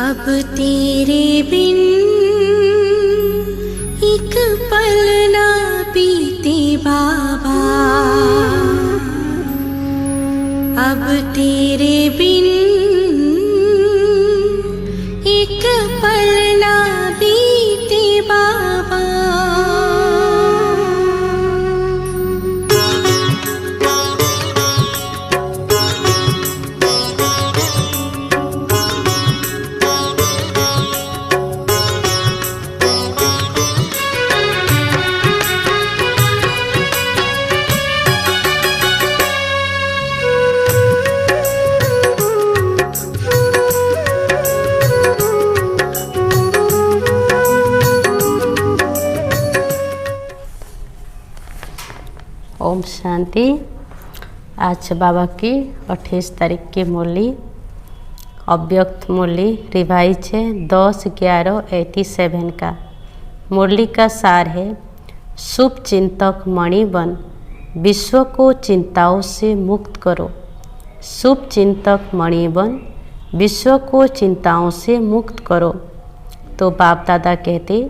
अब तेरे बिन एक पल ना बीते बाबा, अब तेरे बिन एक पल ना बीते बाबा। ओम शांति। आज बाबा की 28 तारीख की मुरली अव्यक्त मुरली रिवाइज है 10/11/87 का। मुरली का सार है, शुभ चिंतक मणि बन विश्व को चिंताओं से मुक्त करो। शुभ चिंतक मणि बन विश्व को चिंताओं से मुक्त करो। तो बाप दादा कहते,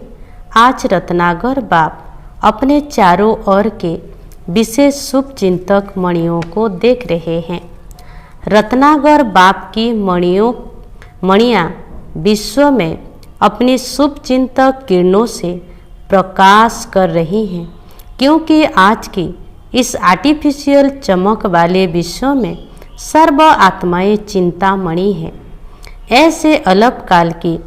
आज रत्नागर बाप अपने चारों ओर के विशेष शुभ चिंतक मणियों को देख रहे हैं। रत्नागर बाप की मणियाँ विश्व में अपनी शुभ चिंतक किरणों से प्रकाश कर रही हैं, क्योंकि आज की इस आर्टिफिशियल चमक वाले विश्व में सर्व आत्माएं चिंतामणि हैं। ऐसे अलग काल की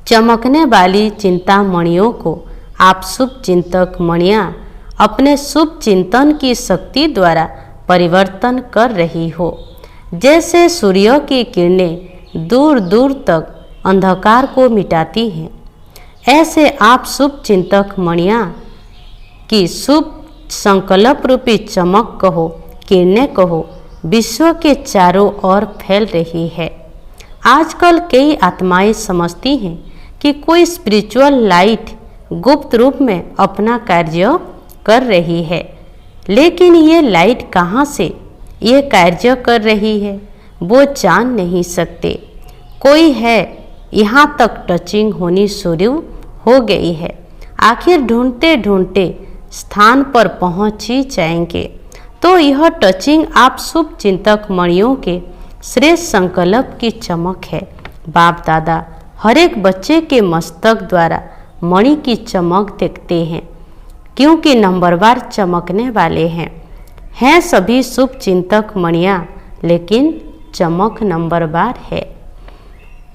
चमकने वाली चिंतामणियों को आप शुभ चिंतक मणियाँ अपने शुभ चिंतन की शक्ति द्वारा परिवर्तन कर रही हो। जैसे सूर्य की किरणें दूर दूर तक अंधकार को मिटाती हैं, ऐसे आप शुभ चिंतक मणियाँ की शुभ संकल्प रूपी चमक कहो, किरणें कहो, विश्व के चारों ओर फैल रही है। आजकल कई आत्माएं समझती हैं कि कोई स्पिरिचुअल लाइट गुप्त रूप में अपना कार्य कर रही है, लेकिन ये लाइट कहाँ से ये कार्य कर रही है वो जान नहीं सकते। कोई है, यहाँ तक टचिंग होनी शुरू हो गई है। आखिर ढूंढते ढूंढते स्थान पर पहुँच ही जाएंगे। तो यह टचिंग आप शुभ चिंतक मणियों के श्रेष्ठ संकल्प की चमक है। बाप दादा हर एक बच्चे के मस्तक द्वारा मणि की चमक देखते हैं, क्योंकि नंबरवार चमकने वाले हैं सभी शुभ चिंतक मणियाँ, लेकिन चमक नंबरवार है।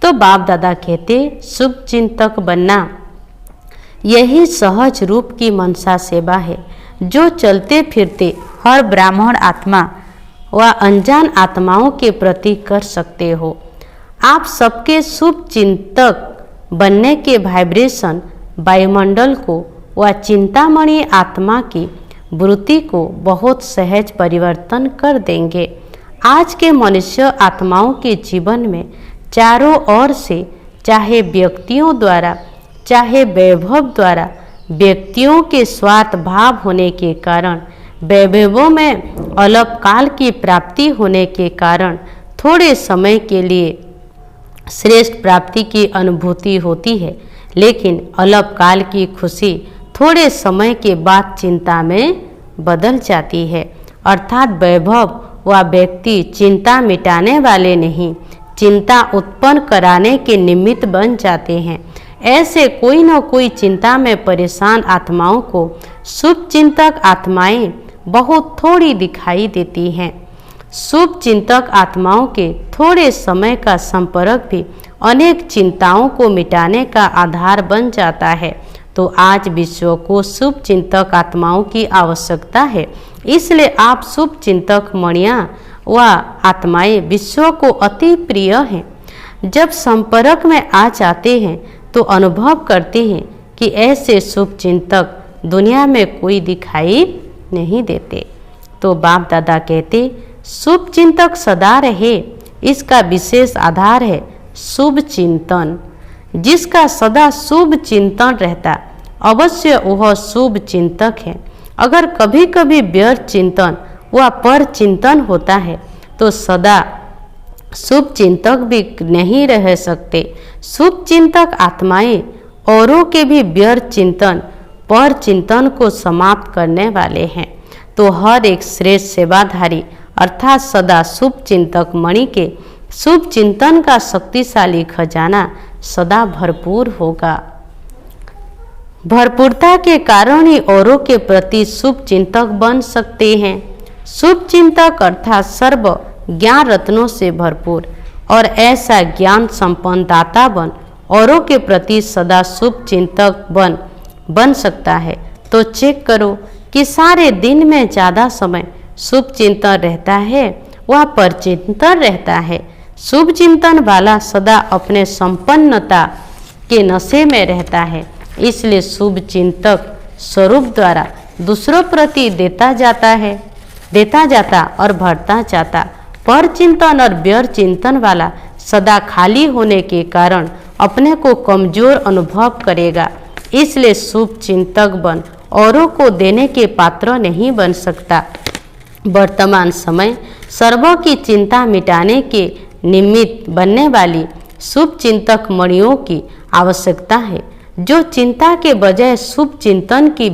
तो बाप दादा कहते, शुभ चिंतक बनना यही सहज रूप की मनसा सेवा है, जो चलते फिरते हर ब्राह्मण आत्मा व अनजान आत्माओं के प्रति कर सकते हो। आप सबके शुभ चिंतक बनने के वाइब्रेशन वायुमंडल को व चिंतामणि आत्मा की वृत्ति को बहुत सहज परिवर्तन कर देंगे। आज के मनुष्य आत्माओं के जीवन में चारों ओर से, चाहे व्यक्तियों द्वारा चाहे वैभव द्वारा, व्यक्तियों के स्वार्थ भाव होने के कारण, वैभवों में अल्पकाल की प्राप्ति होने के कारण थोड़े समय के लिए श्रेष्ठ प्राप्ति की अनुभूति होती है, लेकिन अल्पकाल की खुशी थोड़े समय के बाद चिंता में बदल जाती है। अर्थात वैभव व व्यक्ति चिंता मिटाने वाले नहीं, चिंता उत्पन्न कराने के निमित्त बन जाते हैं। ऐसे कोई न कोई चिंता में परेशान आत्माओं को शुभ चिंतक आत्माएं बहुत थोड़ी दिखाई देती हैं। शुभ चिंतक आत्माओं के थोड़े समय का संपर्क भी अनेक चिंताओं को मिटाने का आधार बन जाता है। तो आज विश्व को शुभ चिंतक आत्माओं की आवश्यकता है, इसलिए आप शुभ चिंतक मणियाँ व आत्माएं विश्व को अति प्रिय हैं। जब संपर्क में आ जाते हैं तो अनुभव करते हैं कि ऐसे शुभ चिंतक दुनिया में कोई दिखाई नहीं देते। तो बाप दादा कहते, शुभ चिंतक सदा रहे, इसका विशेष आधार है शुभ चिंतन। जिसका सदा शुभ चिंतन रहता, अवश्य वह शुभ चिंतक है। अगर कभी कभी व्यर्थ चिंतन व पर चिंतन होता है तो सदा शुभ चिंतक भी नहीं रह सकते। शुभ चिंतक आत्माएं औरों के भी व्यर्थ चिंतन पर चिंतन को समाप्त करने वाले हैं। तो हर एक श्रेष्ठ सेवाधारी अर्थात सदा शुभ चिंतक मणि के शुभ चिंतन का शक्तिशाली खजाना सदा भरपूर होगा। भरपूरता के कारण ही औरों के प्रति शुभ चिंतक बन सकते हैं। शुभ चिंतक अर्थात सर्व ज्ञान रत्नों से भरपूर और ऐसा ज्ञान संपन्न दाता बन औरों के प्रति सदा शुभ चिंतक बन सकता है। तो चेक करो कि सारे दिन में ज़्यादा समय शुभ चिंतन रहता है वह परचिंतन रहता है। शुभ चिंतन वाला सदा अपने संपन्नता के नशे में रहता है। इसलिए शुभ चिंतक स्वरूप द्वारा दूसरों प्रति देता जाता और बढ़ता जाता। पर चिंतन और व्यर्थ चिंतन वाला सदा खाली होने के कारण अपने को कमजोर अनुभव करेगा। इसलिए शुभ चिंतक बन औरों को देने के पात्र नहीं बन सकता। वर्तमान समय सर्वों की चिंता मिटाने के निमित्त बनने वाली शुभ चिंतक मणियों की आवश्यकता है, जो चिंता के बजाय शुभ चिंतन की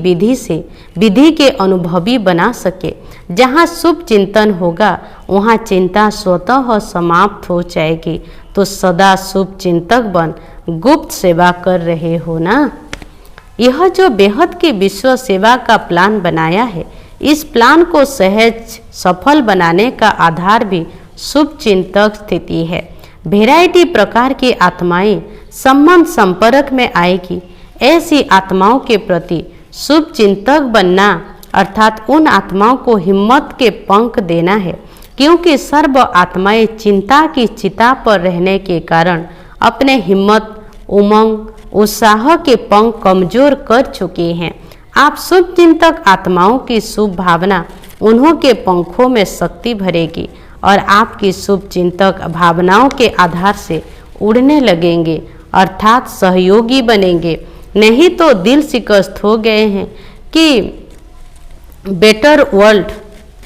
विधि के अनुभवी बना सके। जहाँ शुभ चिंतन होगा वहाँ चिंता स्वतः समाप्त हो जाएगी। तो सदा शुभ चिंतक बन गुप्त सेवा कर रहे हो ना। यह जो बेहद की विश्व सेवा का प्लान बनाया है, इस प्लान को सहज सफल बनाने का आधार भी शुभ चिंतक स्थिति है। वैरायटी प्रकार की आत्माएं संबंध संपर्क में आएगी। ऐसी आत्माओं के प्रति शुभ चिंतक बनना अर्थात उन आत्माओं को हिम्मत के पंख देना है, क्योंकि सर्व आत्माएं चिंता की चिता पर रहने के कारण अपने हिम्मत, उमंग, उत्साह के पंख कमजोर कर चुके हैं। आप शुभ चिंतक आत्माओं की शुभ भावना उन्हों के पंखों में शक्ति भरेगी और आपकी शुभ चिंतक भावनाओं के आधार से उड़ने लगेंगे अर्थात सहयोगी बनेंगे। नहीं तो दिल शिकस्त हो गए हैं कि बेटर वर्ल्ड,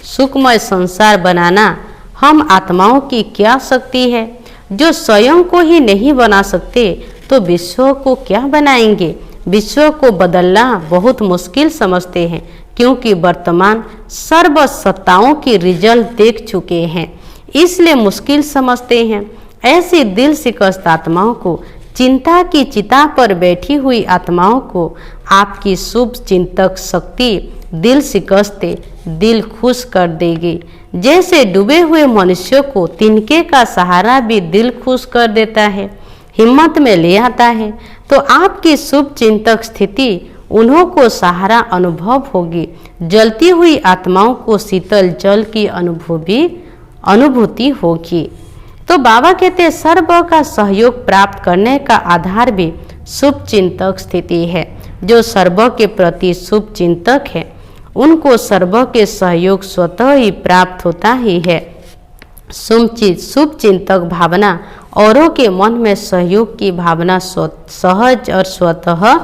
सुखमय संसार बनाना हम आत्माओं की क्या शक्ति है। जो स्वयं को ही नहीं बना सकते तो विश्व को क्या बनाएंगे। विश्व को बदलना बहुत मुश्किल समझते हैं, क्योंकि वर्तमान सर्व सत्ताओं की रिजल्ट देख चुके हैं, इसलिए मुश्किल समझते हैं। ऐसी दिल शिकस्त आत्माओं को, चिंता की चिता पर बैठी हुई आत्माओं को आपकी शुभ चिंतक शक्ति दिल शिकस्ते दिल खुश कर देगी। जैसे डूबे हुए मनुष्य को तिनके का सहारा भी दिल खुश कर देता है, हिम्मत में ले आता है, तो आपकी शुभ चिंतक स्थिति उन्हों को सहारा अनुभव होगी। जलती हुई आत्माओं को शीतल जल की अनुभूति होगी। तो बाबा कहते हैं सर्व का सहयोग प्राप्त करने का आधार भी शुभ चिंतक स्थिति है। जो सर्व के प्रति शुभ चिंतक है उनको सर्व के सहयोग स्वतः ही प्राप्त होता ही है। शुभ चिंतक भावना औरों के मन में सहयोग की भावना सहज और स्वतः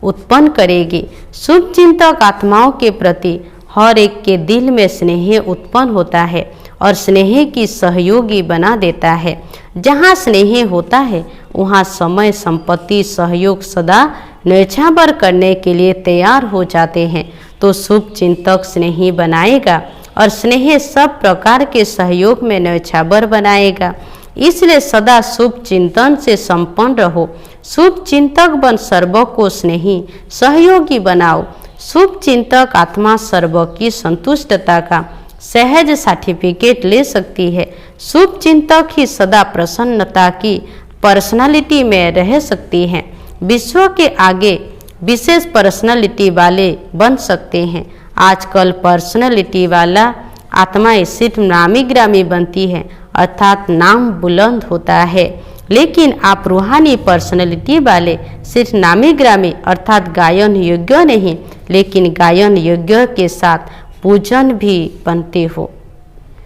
उत्पन्न करेगी। शुभ चिंतक आत्माओं के प्रति हर एक के दिल में स्नेह उत्पन्न होता है और स्नेह की सहयोगी बना देता है। जहाँ स्नेह होता है वहाँ समय, संपत्ति, सहयोग सदा न्यौछावर करने के लिए तैयार हो जाते हैं। तो शुभ चिंतक स्नेही बनाएगा और स्नेह सब प्रकार के सहयोग में न्यौछावर बनाएगा। इसलिए सदा शुभ चिंतन से संपन्न रहो। शुभ चिंतक बन सर्व को स्नेही सहयोगी बनाओ। शुभ चिंतक आत्मा सर्व की संतुष्टता का सहज सर्टिफिकेट ले सकती है। शुभ चिंतक ही सदा प्रसन्नता की पर्सनालिटी में रह सकती हैं। विश्व के आगे विशेष पर्सनालिटी वाले बन सकते हैं। आजकल पर्सनालिटी वाला आत्माएं सिर्फ नामी ग्रामी बनती है, अर्थात नाम बुलंद होता है, लेकिन आप रूहानी पर्सनालिटी वाले सिर्फ नामी ग्रामी अर्थात गायन योग्य नहीं, लेकिन गायन योग्य के साथ पूजन भी बनते हो,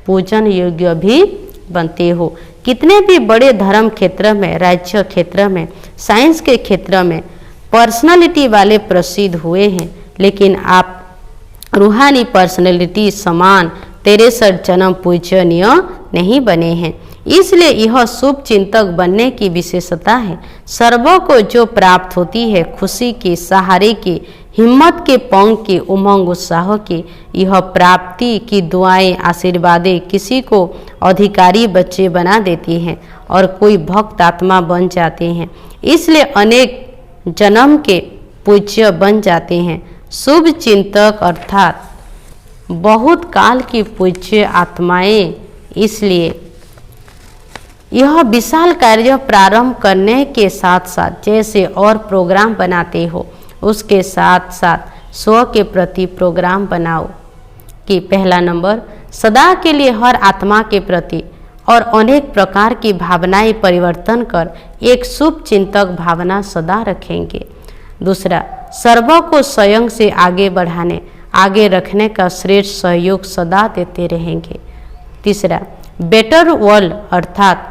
पूजन योग्य भी बनते हो। कितने भी बड़े धर्म क्षेत्र में, राज्य क्षेत्र में, साइंस के क्षेत्र में पर्सनालिटी वाले प्रसिद्ध हुए हैं, लेकिन आप रूहानी पर्सनालिटी समान 63 जन्म पूजनीय नहीं बने हैं। इसलिए यह शुभ चिंतक बनने की विशेषता है। सर्वों को जो प्राप्त होती है, खुशी के, सहारे के, हिम्मत के, पंख के, उमंग उत्साह के, यह प्राप्ति की दुआएं, आशीर्वादें किसी को अधिकारी बच्चे बना देती हैं और कोई भक्त आत्मा बन जाते हैं। इसलिए अनेक जन्म के पूज्य बन जाते हैं। शुभ चिंतक अर्थात बहुत काल की पूज्य आत्माएं। इसलिए यह विशाल कार्य प्रारंभ करने के साथ साथ जैसे और प्रोग्राम बनाते हो, उसके साथ साथ स्व के प्रति प्रोग्राम बनाओ कि पहला नंबर, सदा के लिए हर आत्मा के प्रति और अनेक प्रकार की भावनाएं परिवर्तन कर एक शुभ चिंतक भावना सदा रखेंगे। दूसरा, सर्वों को स्वयं से आगे बढ़ाने, आगे रखने का श्रेष्ठ सहयोग सदा देते रहेंगे। तीसरा, बेटर वर्ल्ड अर्थात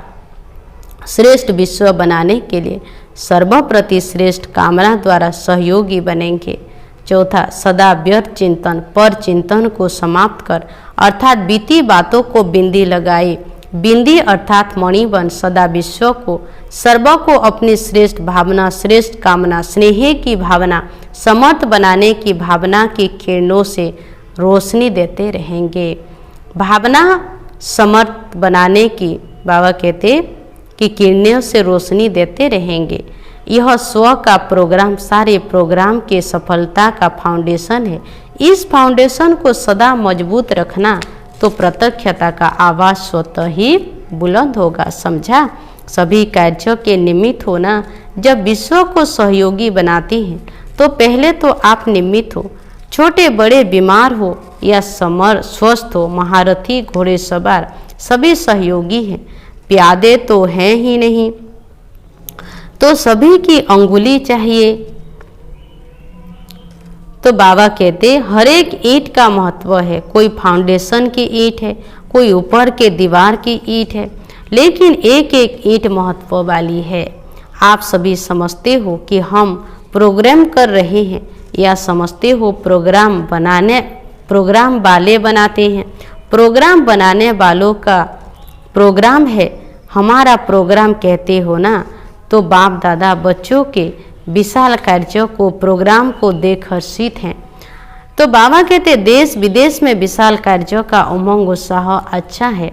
श्रेष्ठ विश्व बनाने के लिए सर्वप्रति श्रेष्ठ कामना द्वारा सहयोगी बनेंगे। चौथा, सदा व्यर्थ चिंतन पर चिंतन को समाप्त कर अर्थात बीती बातों को बिंदी लगाए। बिंदी अर्थात मणि बन सदा विश्व को, सर्व को अपनी श्रेष्ठ भावना, श्रेष्ठ कामना, स्नेह की भावना, समर्थ बनाने की भावना की किरणों से रोशनी देते रहेंगे। भावना समर्थ बनाने की बाबा कहते कि किरणों से रोशनी देते रहेंगे। यह स्व का प्रोग्राम सारे प्रोग्राम के सफलता का फाउंडेशन है। इस फाउंडेशन को सदा मजबूत रखना तो प्रत्यक्षता का आवाज स्वतः ही बुलंद होगा। समझा? सभी कार्यों के निमित्त होना। जब विश्व को सहयोगी बनाती हैं तो पहले तो आप निमित्त हो। छोटे बड़े बीमार हो या समर स्वस्थ हो, महारथी घोड़े सवार सभी सहयोगी हैं। प्यादे तो हैं ही नहीं तो सभी की अंगुली चाहिए। तो बाबा कहते हर एक ईंट का महत्व है। कोई फाउंडेशन की ईंट है, कोई ऊपर के दीवार की ईंट है, लेकिन एक एक ईंट महत्व वाली है। आप सभी समझते हो कि हम प्रोग्राम कर रहे हैं या समझते हो प्रोग्राम वाले बनाते हैं। प्रोग्राम बनाने वालों का प्रोग्राम है, हमारा प्रोग्राम कहते हो ना। तो बाप दादा बच्चों के विशाल कार्यों को, प्रोग्राम को देख हर्षित हैं। तो बाबा कहते देश विदेश में विशाल कार्यों का उमंग उत्साह अच्छा है।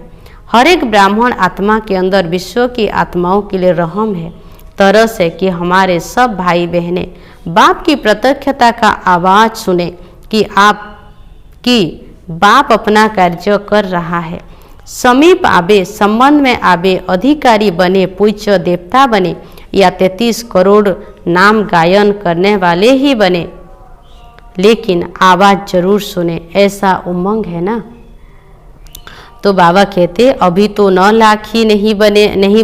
हर एक ब्राह्मण आत्मा के अंदर विश्व की आत्माओं के लिए रहम है। तरस है कि हमारे सब भाई बहनें बाप की प्रत्यक्षता का आवाज सुने कि बाप अपना कार्य कर रहा है। समीप आबे, संबंध में आबे, अधिकारी बने, पूज्य देवता बने या 33 करोड़ नाम गायन करने वाले ही बने, लेकिन आवाज जरूर सुने, ऐसा उमंग है ना। तो बाबा कहते अभी तो 9 लाख ही नहीं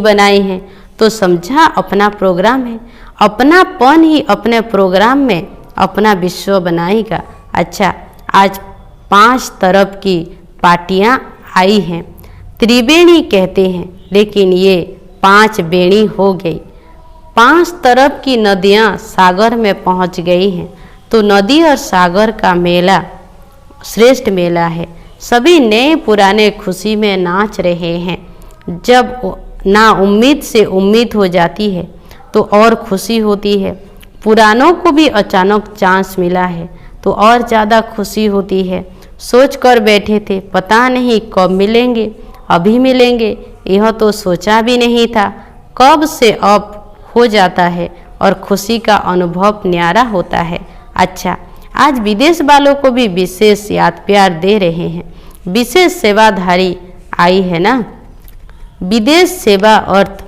बनाए हैं। तो समझा अपना प्रोग्राम है। अपनापन ही अपने प्रोग्राम में अपना विश्व बनाएगा। अच्छा, आज 5 तरफ की पार्टियां आई हैं। त्रिवेणी कहते हैं, लेकिन ये 5 बेणी हो गई। 5 तरफ की नदियां सागर में पहुंच गई हैं। तो नदी और सागर का मेला श्रेष्ठ मेला है। सभी नए पुराने खुशी में नाच रहे हैं। जब ना उम्मीद से उम्मीद हो जाती है तो और खुशी होती है। पुरानों को भी अचानक चांस मिला है तो और ज़्यादा खुशी होती है। सोच कर बैठे थे पता नहीं कब मिलेंगे, अभी मिलेंगे, यह तो सोचा भी नहीं था। कब से अब हो जाता है और खुशी का अनुभव न्यारा होता है। अच्छा, आज विदेश वालों को भी विशेष याद प्यार दे रहे हैं। विशेष सेवाधारी आई है ना। विदेश सेवा अर्थ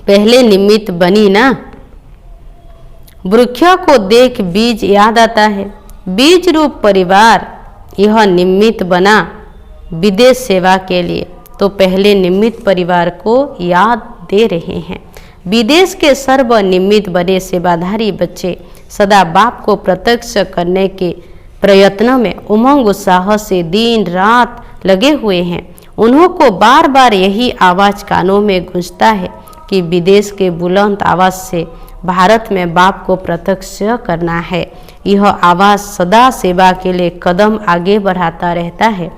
पहले निमित्त बनी ना। वृक्ष को देख बीज याद आता है। बीज रूप परिवार यह निमित्त बना विदेश सेवा के लिए। तो पहले निमित्त परिवार को याद दे रहे हैं। विदेश के सर्व निमित्त बने सेवाधारी बच्चे सदा बाप को प्रत्यक्ष करने के प्रयत्न में उमंग उत्साह से दिन रात लगे हुए हैं। उन्हों को बार बार यही आवाज़ कानों में गूंजता है कि विदेश के बुलंद आवाज़ से भारत में बाप को प्रत्यक्ष करना है। यह आवाज़ सदा सेवा के लिए कदम आगे बढ़ाता रहता है।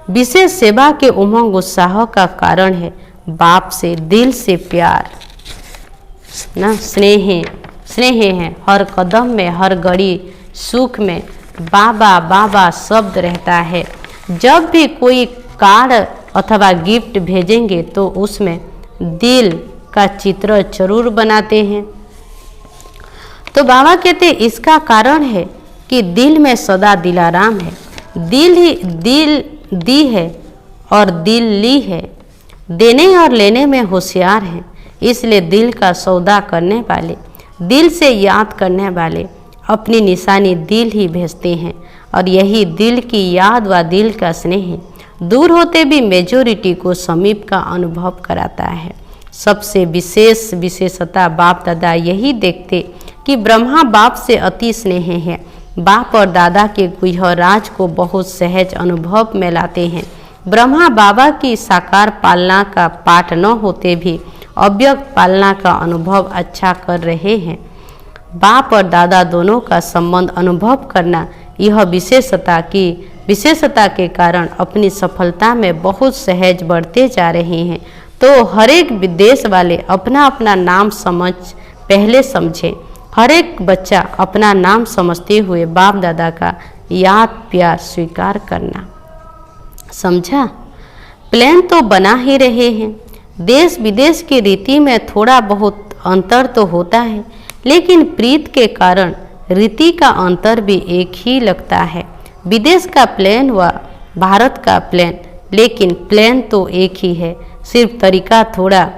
विशेष सेवा के उमंग उत्साह का कारण है बाप से दिल से प्यार ना, स्नेह है। हर कदम में, हर घड़ी सुख में बाबा बाबा शब्द रहता है। जब भी कोई कार्ड अथवा गिफ्ट भेजेंगे तो उसमें दिल का चित्र जरूर बनाते हैं। तो बाबा कहते इसका कारण है कि दिल में सदा दिलाराम है। दिल दी है और दिल ली है। देने और लेने में होशियार है। इसलिए दिल का सौदा करने वाले, दिल से याद करने वाले अपनी निशानी दिल ही भेजते हैं और यही दिल की याद व दिल का स्नेह है। दूर होते भी मेजोरिटी को समीप का अनुभव कराता है। सबसे विशेषता बाप दादा यही देखते कि ब्रह्मा बाप से अति स्नेह है। बाप और दादा के गुह्य राज को बहुत सहज अनुभव में लाते हैं। ब्रह्मा बाबा की साकार पालना का पाठ न होते भी अव्यक्त पालना का अनुभव अच्छा कर रहे हैं। बाप और दादा दोनों का संबंध अनुभव करना, यह विशेषता के कारण अपनी सफलता में बहुत सहज बढ़ते जा रहे हैं। तो हर एक विदेश वाले अपना अपना नाम पहले समझे। हर एक बच्चा अपना नाम समझते हुए बाप दादा का याद प्यार स्वीकार करना। समझा? प्लान तो बना ही रहे हैं। देश विदेश की रीति में थोड़ा बहुत अंतर तो होता है, लेकिन प्रीत के कारण रीति का अंतर भी एक ही लगता है। विदेश का प्लान व भारत का प्लान, लेकिन प्लान तो एक ही है। सिर्फ तरीका थोड़ा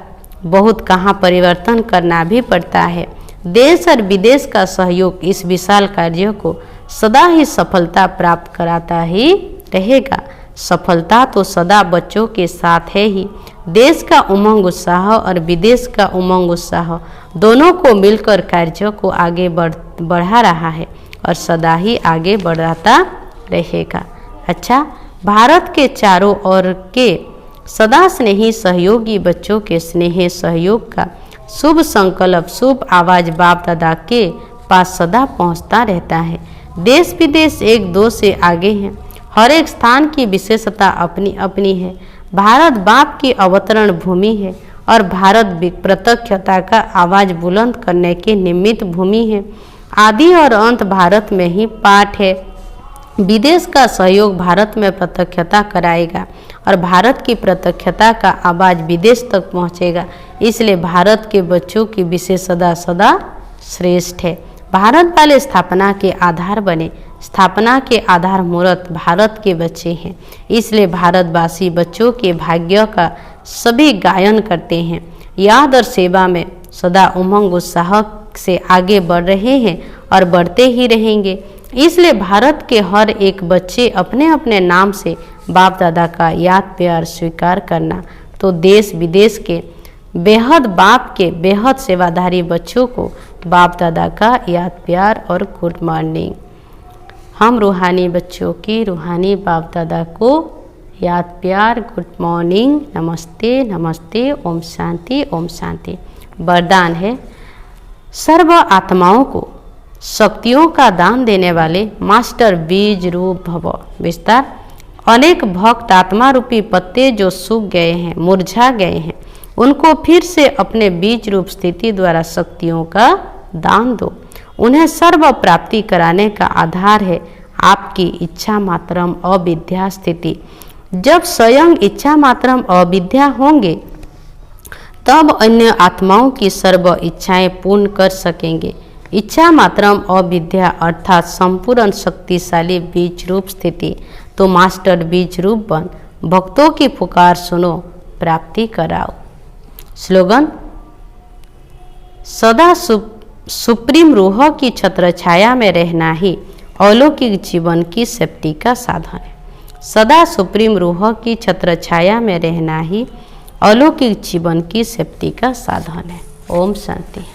बहुत कहाँ परिवर्तन करना भी पड़ता है। देश और विदेश का सहयोग इस विशाल कार्य को सदा ही सफलता प्राप्त कराता ही रहेगा। सफलता तो सदा बच्चों के साथ है ही। देश का उमंग उत्साह और विदेश का उमंग उत्साह दोनों को मिलकर कार्य को आगे बढ़ा रहा है और सदा ही आगे बढ़ाता रहेगा। अच्छा, भारत के चारों ओर के सदा स्नेही सहयोगी बच्चों के स्नेह सहयोग का शुभ संकल्प, शुभ आवाज बाप दादा के पास सदा पहुंचता रहता है। देश विदेश एक दो से आगे हैं। हर एक स्थान की विशेषता अपनी अपनी है। भारत बाप की अवतरण भूमि है और भारत प्रत्यक्षता का आवाज बुलंद करने के निमित्त भूमि है। आदि और अंत भारत में ही पाठ है। विदेश का सहयोग भारत में प्रत्यक्षता कराएगा और भारत की प्रत्यक्षता का आवाज विदेश तक पहुंचेगा। इसलिए भारत के बच्चों की विशेषता सदा श्रेष्ठ है। भारत वाले स्थापना के आधार बने। स्थापना के आधार मूर्त भारत के बच्चे हैं। इसलिए भारतवासी बच्चों के भाग्य का सभी गायन करते हैं। याद और सेवा में सदा उमंग उत्साह से आगे बढ़ रहे हैं और बढ़ते ही रहेंगे। इसलिए भारत के हर एक बच्चे अपने अपने नाम से बाप दादा का याद प्यार स्वीकार करना। तो देश विदेश के बेहद बाप के बेहद सेवाधारी बच्चों को बाप दादा का याद प्यार और गुड मॉर्निंग। हम रूहानी बच्चों की रूहानी बाप दादा को याद प्यार, गुड मॉर्निंग, नमस्ते नमस्ते, ओम शांति ओम शांति। वरदान है, सर्व आत्माओं को शक्तियों का दान देने वाले मास्टर बीज रूप भव। विस्तार, अनेक भक्त आत्मा रूपी पत्ते जो सूख गए हैं, मुरझा गए हैं, उनको फिर से अपने बीज रूप स्थिति द्वारा शक्तियों का दान दो। उन्हें सर्व प्राप्ति कराने का आधार है आपकी इच्छा मात्रम अविद्या स्थिति। जब स्वयं इच्छा मात्रम अविद्या होंगे तब अन्य आत्माओं की सर्व इच्छाएं पूर्ण कर सकेंगे। इच्छा मात्रम अविद्या अर्थात संपूर्ण शक्तिशाली बीज रूप स्थिति। तो मास्टर बीज रूप बन भक्तों की पुकार सुनो, प्राप्ति कराओ। स्लोगन, सदा सुप्रीम रूह की छत्र छाया में रहना ही अलौकिक जीवन की सेफ्टी का साधन है। सदा सुप्रीम रूह की छत्र छाया में रहना ही अलौकिक जीवन की सेफ्टी का साधन है। ओम शांति।